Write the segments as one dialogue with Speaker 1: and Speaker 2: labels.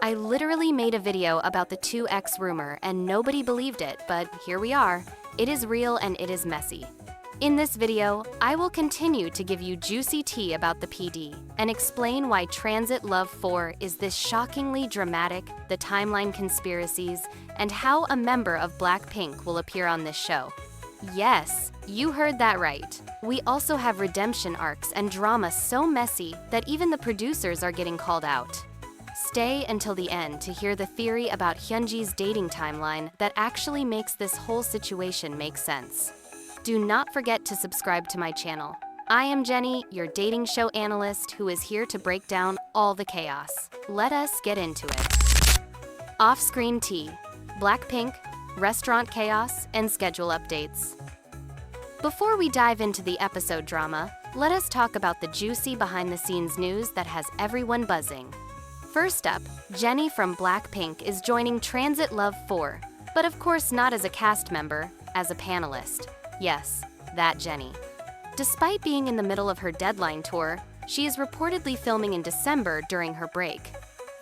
Speaker 1: I literally made a video about the 2X rumor and nobody believed it, but here we are. It is real and it is messy. In this video, I will continue to give you juicy tea about the PD and explain why Transit Love 4 is this shockingly dramatic, the timeline conspiracies, and how a member of Blackpink will appear on this show. Yes, you heard that right. We also have redemption arcs and drama so messy that even the producers are getting called out. Stay until the end to hear the theory about Hyunji's dating timeline that actually makes this whole situation make sense. Do not forget to subscribe to my channel. I am Jenny, your dating show analyst who is here to break down all the chaos. Let us get into it. Off-screen tea, Blackpink, restaurant chaos, and schedule updates. Before we dive into the episode drama, let us talk about the juicy behind-the-scenes news that has everyone buzzing. First up, Jennie from Blackpink is joining Transit Love 4, but of course not as a cast member, as a panelist. Yes, that Jennie. Despite being in the middle of her deadline tour, she is reportedly filming in December during her break.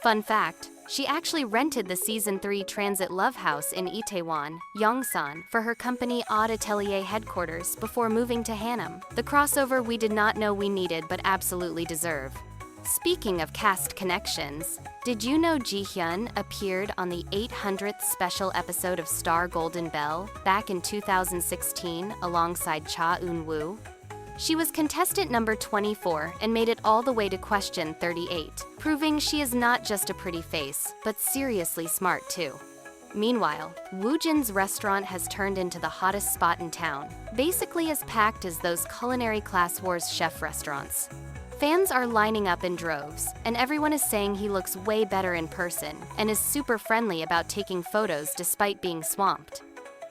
Speaker 1: Fun fact, she actually rented the Season 3 Transit Love House in Itaewon, Yongsan, for her company Odd Atelier headquarters before moving to Hanam, the crossover we did not know we needed but absolutely deserve. Speaking of cast connections, did you know Ji-hyun appeared on the 800th special episode of Star Golden Bell back in 2016 alongside Cha Eun-woo? She was contestant number 24 and made it all the way to question 38, proving she is not just a pretty face, but seriously smart too. Meanwhile, Woojin's restaurant has turned into the hottest spot in town, basically as packed as those culinary class wars chef restaurants. Fans are lining up in droves, and everyone is saying he looks way better in person and is super friendly about taking photos despite being swamped.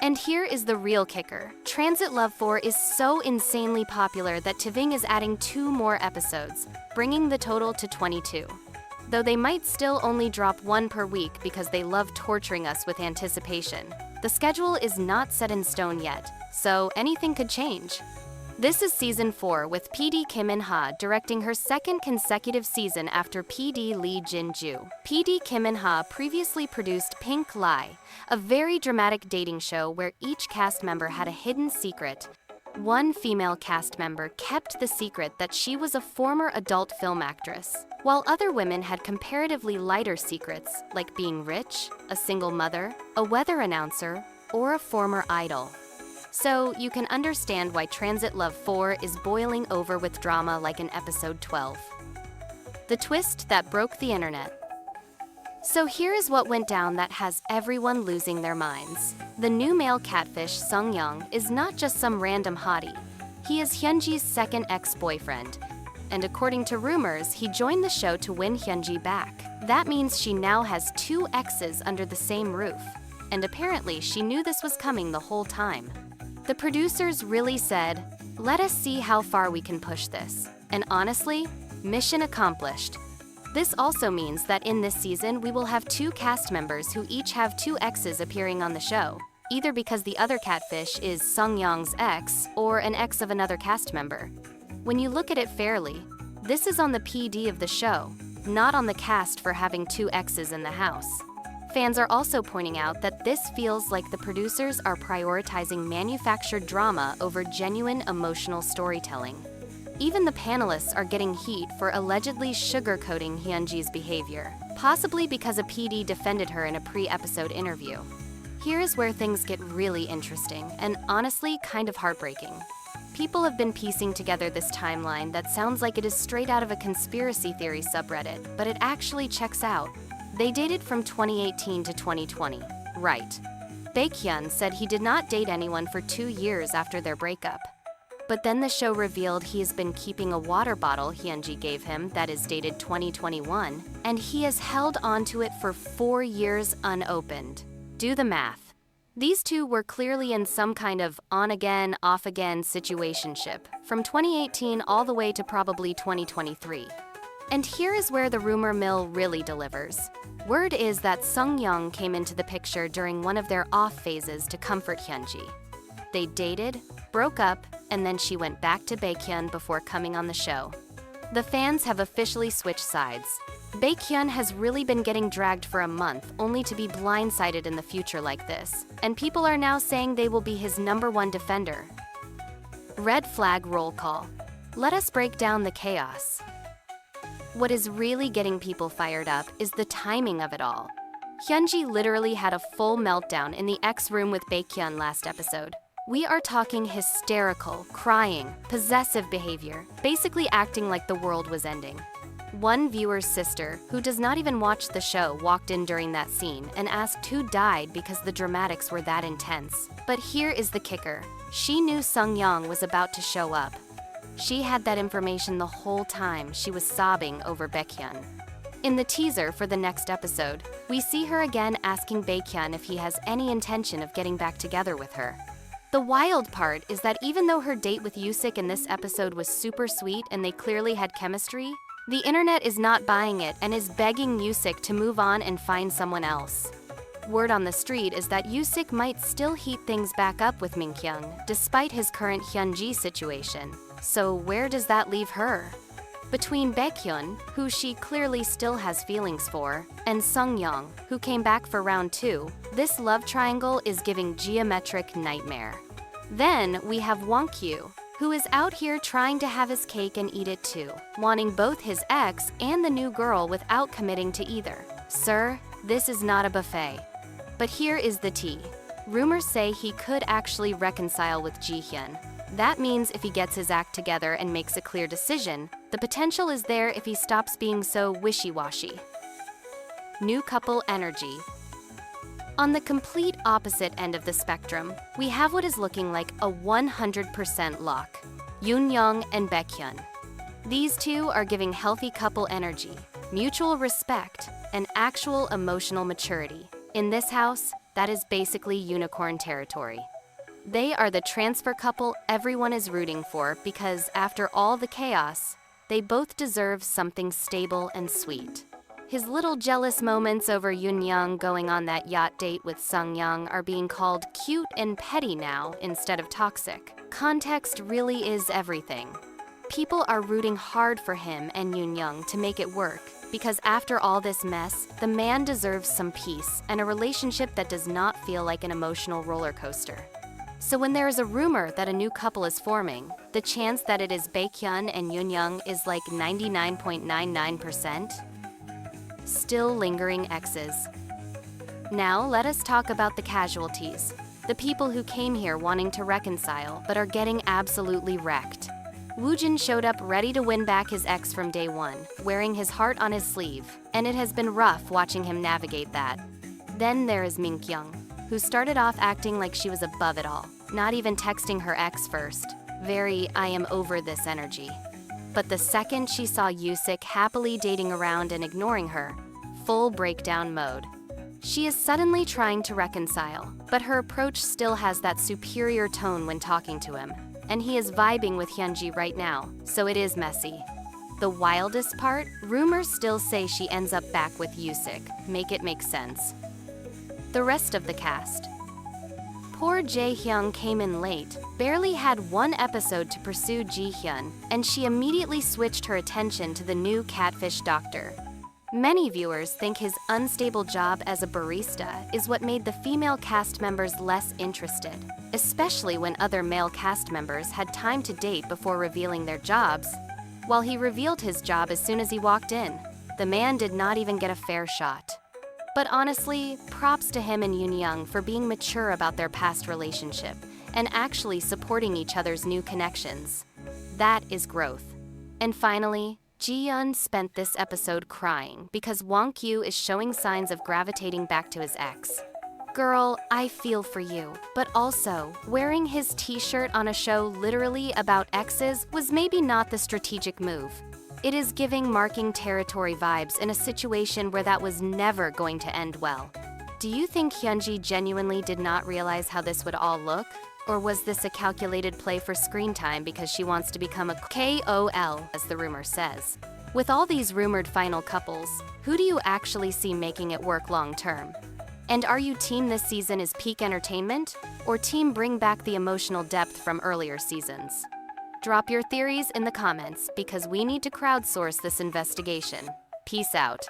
Speaker 1: And here is the real kicker. Transit Love 4 is so insanely popular that TVING is adding 2 more episodes, bringing the total to 22. Though they might still only drop 1 per week because they love torturing us with anticipation. The schedule is not set in stone yet, so anything could change. This is Season 4 with PD Kim In-ha directing her second consecutive season after PD Lee Jin-ju. PD Kim In-ha previously produced Pink Lie, a very dramatic dating show where each cast member had a hidden secret. One female cast member kept the secret that she was a former adult film actress, while other women had comparatively lighter secrets like being rich, a single mother, a weather announcer, or a former idol. So you can understand why Transit Love 4 is boiling over with drama like in episode 12. The twist that broke the internet. So here is what went down that has everyone losing their minds. The new male catfish Sung Young is not just some random hottie. He is Hyunji's second ex-boyfriend. And according to rumors, he joined the show to win Hyunji back. That means she now has 2 exes under the same roof. And apparently she knew this was coming the whole time. The producers really said, let us see how far we can push this. And honestly, mission accomplished. This also means that in this season, we will have 2 cast members who each have 2 exes appearing on the show, either because the other catfish is Sung Young's ex or an ex of another cast member. When you look at it fairly, this is on the PD of the show, not on the cast for having 2 exes in the house. Fans are also pointing out that this feels like the producers are prioritizing manufactured drama over genuine emotional storytelling. Even the panelists are getting heat for allegedly sugarcoating Hyunji's behavior, possibly because a PD defended her in a pre-episode interview. Here is where things get really interesting and honestly kind of heartbreaking. People have been piecing together this timeline that sounds like it is straight out of a conspiracy theory subreddit, but it actually checks out. They dated from 2018 to 2020. Right. Baekhyun said he did not date anyone for 2 years after their breakup. But then the show revealed he has been keeping a water bottle Hyunji gave him that is dated 2021, and he has held onto it for 4 years unopened. Do the math. These 2 were clearly in some kind of on-again, off-again situationship, from 2018 all the way to probably 2023. And here is where the rumor mill really delivers. Word is that Sung Young came into the picture during one of their off phases to comfort Hyunji. They dated, broke up, and then she went back to Baekhyun before coming on the show. The fans have officially switched sides. Baekhyun has really been getting dragged for a month, only to be blindsided in the future like this, and people are now saying they will be his #1 defender. Red flag roll call. Let us break down the chaos. What is really getting people fired up is the timing of it all. Hyunji literally had a full meltdown in the X room with Baekhyun last episode. We are talking hysterical, crying, possessive behavior, basically acting like the world was ending. One viewer's sister, who does not even watch the show, walked in during that scene and asked who died because the dramatics were that intense. But here is the kicker. She knew Sung-young was about to show up. She had that information the whole time she was sobbing over Baekhyun. In the teaser for the next episode, we see her again asking Baekhyun if he has any intention of getting back together with her. The wild part is that even though her date with Yusik in this episode was super sweet and they clearly had chemistry, the internet is not buying it and is begging Yusik to move on and find someone else. Word on the street is that Yusik might still heat things back up with Minkyung, despite his current Hyunji situation. So where does that leave her? Between Baekhyun, who she clearly still has feelings for, and Sung-young, who came back for round 2, this love triangle is giving geometric nightmare. Then we have Won-kyu, who is out here trying to have his cake and eat it too, wanting both his ex and the new girl without committing to either. Sir, this is not a buffet. But here is the tea. Rumors say he could actually reconcile with Ji-hyun. That means if he gets his act together and makes a clear decision, the potential is there if he stops being so wishy-washy. New couple energy. On the complete opposite end of the spectrum, we have what is looking like a 100% lock, Yoon-young and Baekhyun. These two are giving healthy couple energy, mutual respect, and actual emotional maturity. In this house, that is basically unicorn territory. They are the transfer couple everyone is rooting for because after all the chaos, they both deserve something stable and sweet. His little jealous moments over Yoon-young going on that yacht date with Sung-young are being called cute and petty now instead of toxic. Context really is everything. People are rooting hard for him and Yoon-young to make it work because after all this mess, the man deserves some peace and a relationship that does not feel like an emotional roller coaster. So when there is a rumor that a new couple is forming, the chance that it is Baekhyun and Yoon-young is like 99.99%. Still lingering exes. Now let us talk about the casualties, the people who came here wanting to reconcile but are getting absolutely wrecked. Woojin showed up ready to win back his ex from day one, wearing his heart on his sleeve, and it has been rough watching him navigate that. Then there is Minkyung, who started off acting like she was above it all, not even texting her ex first. Very I am over this energy. But the second she saw Yusik happily dating around and ignoring her, full breakdown mode. She is suddenly trying to reconcile, but her approach still has that superior tone when talking to him. And he is vibing with Hyunji right now, so it is messy. The wildest part, rumors still say she ends up back with Yusik. Make it make sense. The rest of the cast. Poor Jae-hyung came in late, barely had one episode to pursue Ji-hyun, and she immediately switched her attention to the new catfish doctor. Many viewers think his unstable job as a barista is what made the female cast members less interested, especially when other male cast members had time to date before revealing their jobs. While he revealed his job as soon as he walked in, the man did not even get a fair shot. But honestly, props to him and Yoon-young for being mature about their past relationship and actually supporting each other's new connections. That is growth. And finally, Ji-yeon spent this episode crying because Won-kyu is showing signs of gravitating back to his ex. Girl, I feel for you, but also, wearing his t-shirt on a show literally about exes was maybe not the strategic move. It is giving marking territory vibes in a situation where that was never going to end well. Do you think Hyunji genuinely did not realize how this would all look? Or was this a calculated play for screen time because she wants to become a KOL, as the rumor says? With all these rumored final couples, who do you actually see making it work long term? And are you team this season is peak entertainment, or team bring back the emotional depth from earlier seasons? Drop your theories in the comments because we need to crowdsource this investigation. Peace out.